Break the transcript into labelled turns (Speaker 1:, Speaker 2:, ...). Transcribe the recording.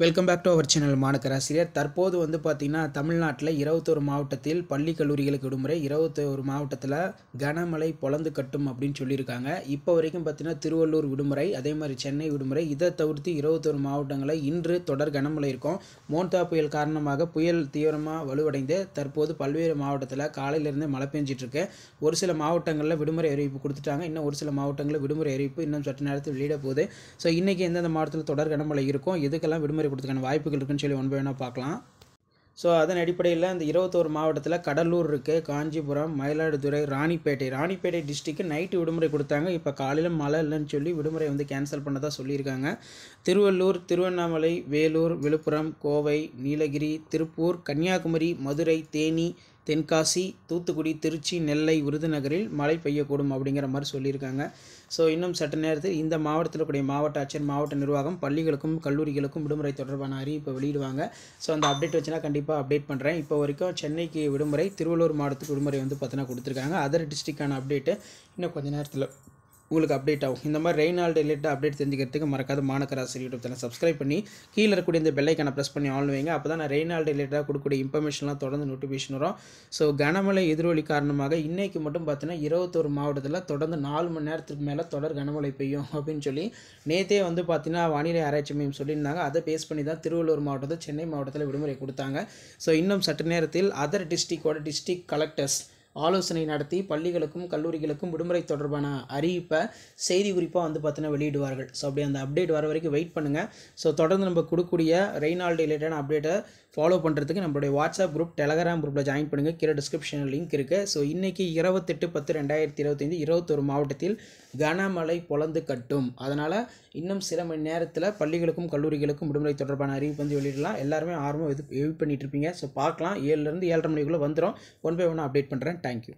Speaker 1: Welcome back to our channel மாணக்கராசிரியர். தற்போது வந்து பார்த்திங்கன்னா தமிழ்நாட்டில் 21 மாவட்டத்தில் பள்ளி கல்லூரிகளுக்கு விடுமுறை, 21 மாவட்டத்தில் கனமழை பொழந்து கட்டும் அப்படின்னு சொல்லியிருக்காங்க. இப்போ வரைக்கும் பார்த்திங்கன்னா திருவள்ளூர் விடுமுறை, அதே மாதிரி சென்னை விடுமுறை. இதை தவிர்த்து 21 மாவட்டங்களில் இன்று தொடர் கனமழை இருக்கும். மோன்தா புயல் காரணமாக புயல் தீவிரமாக வலுவடைந்து தற்போது பல்வேறு மாவட்டத்தில் காலையிலேருந்து மழை பெஞ்சிட்ருக்கு. ஒரு சில மாவட்டங்களில் விடுமுறை அறிவிப்பு கொடுத்துட்டாங்க. இன்னும் ஒரு சில மாவட்டங்களில் விடுமுறை அறிவிப்பு இன்னும் சற்று நேரத்தில் வெளியிட போகுது. ஸோ இன்றைக்கி எந்தெந்த மாவட்டத்தில் தொடர் கனமழை இருக்கும், எதுக்கெல்லாம் விடுமுறை கொடுத்துக்கான வாய்ப்புகள் இருக்குன்னு சொல்லி ஒன் பை ஒன்னாக பார்க்கலாம். ஸோ அதன் அடிப்படையில் இந்த 21 மாவட்டத்தில் கடலூர் இருக்குது, காஞ்சிபுரம், மயிலாடுதுறை, ராணிப்பேட்டை டிஸ்ட்ரிக்ட் நைட்டு விடுமுறை கொடுத்தாங்க. இப்போ காலையில் மழை இல்லைன்னு சொல்லி விடுமுறை வந்து கேன்சல் பண்ணதாக சொல்லியிருக்காங்க. திருவள்ளூர், திருவண்ணாமலை, வேலூர், விழுப்புரம், கோவை, நீலகிரி, திருப்பூர், கன்னியாகுமரி, மதுரை, தேனி, தென்காசி, தூத்துக்குடி, திருச்சி, நெல்லை, விருதுநகரில் மழை பெய்யக்கூடும் அப்படிங்கிற மாதிரி சொல்லியிருக்காங்க. ஸோ இன்னும் சற்று நேரத்தில் இந்த மாவட்டத்தில் கூடிய மாவட்ட ஆட்சியர், மாவட்ட நிர்வாகம் பள்ளிகளுக்கும் கல்லூரிகளுக்கும் விடுமுறை தொடர்பான அறிவிப்பை வெளியிடுவாங்க. ஸோ அந்த அப்டேட் வச்சுனா கண்டிப்பாக அப்டேட் பண்ணுறேன். இப்போ வரைக்கும் சென்னைக்கு விடுமுறை, திருவள்ளூர் மாவட்டத்துக்கு விடுமுறை வந்து பார்த்தீங்கன்னா கொடுத்துருக்காங்க. அதர் டிஸ்ட்ரிக்டான அப்டேட்டு இன்னும் கொஞ்சம் நேரத்தில் உங்களுக்கு அப்டேட் ஆகும். இந்த மாதிரி ரெயின் நாள் ரிலேட்டட் அப்டேட் தெரிஞ்சுக்கிறதுக்கு மறக்காத மாணக்கராசிரியர் யூடியூப் சேனல் சப்ஸ்கிரைப் பண்ணி கீழே இருக்கக்கூடிய இந்த பெல் ஐக்கானை ப்ரெஸ் பண்ணி ஆன் வைங்க. அப்போ தான் நான் ரெயின் நாள் ரிலேட்டடாக கொடுக்கக்கூடிய இன்ஃபர்மேஷன்லாம் தொடர்ந்து நோட்டிஃபிகேஷன் வரும். ஸோ கனமழை எதிரொலி காரணமாக இன்றைக்கு மட்டும் பார்த்தீங்கன்னா 21 மாவட்டத்தில் தொடர்ந்து 4 மணி நேரத்துக்கு மேலே தொடர் கனமழை பெய்யும் அப்படின்னு சொல்லி நேற்றே வந்து பார்த்தீங்கன்னா வானிலை ஆராய்ச்சி மையம் சொல்லியிருந்தாங்க. அதை பேஸ் பண்ணி தான் திருவள்ளூர் மாவட்டத்தில், சென்னை மாவட்டத்தில் விடுமுறை கொடுத்தாங்க. ஸோ இன்னும் சற்று நேரத்தில் அதர் டிஸ்ட்ரிக்ட் கலெக்டர்ஸ் ஆலோசனை நடத்தி பள்ளிகளுக்கும் கல்லூரிகளுக்கும் விடுமுறை தொடர்பான அறிவிப்பை செய்தி குறிப்பாக வந்து பார்த்தீங்கன்னா வெளியிடுவார்கள். ஸோ அப்படி அந்த அப்டேட் வர வரைக்கும் வெயிட் பண்ணுங்கள். ஸோ தொடர்ந்து நம்ம கொடுக்கக்கூடிய ரெய்னால்டு ரிலேட்டடான அப்டேட்டை ஃபாலோ பண்ணுறதுக்கு நம்மளுடைய வாட்ஸ்அப் குரூப், டெலகிராம் குரூப்பில் ஜாயின் பண்ணுங்கள். கீழே டிஸ்கிரிப்ஷனில் லிங்க் இருக்குது. ஸோ இன்றைக்கி 28/10/2025 21 மாவட்டத்தில் கனமழை பொழந்து கட்டும். அதனால் இன்னும் சில மணி நேரத்தில் பள்ளிகளுக்கும் கல்லூரிகளுக்கும் விடுமுறை தொடர்பான அறிவிப்பு வந்து வெளியிடலாம். எல்லாருமே ஆர்வம் வெயிட் பண்ணிட்டு இருப்பீங்க. ஸோ பார்க்கலாம். 7லேருந்து 7:30 மணிக்குள்ளே வந்துடும். ஒன் பை ஒன்னாக அப்டேட் பண்ணுறேன். தேங்க்யூ.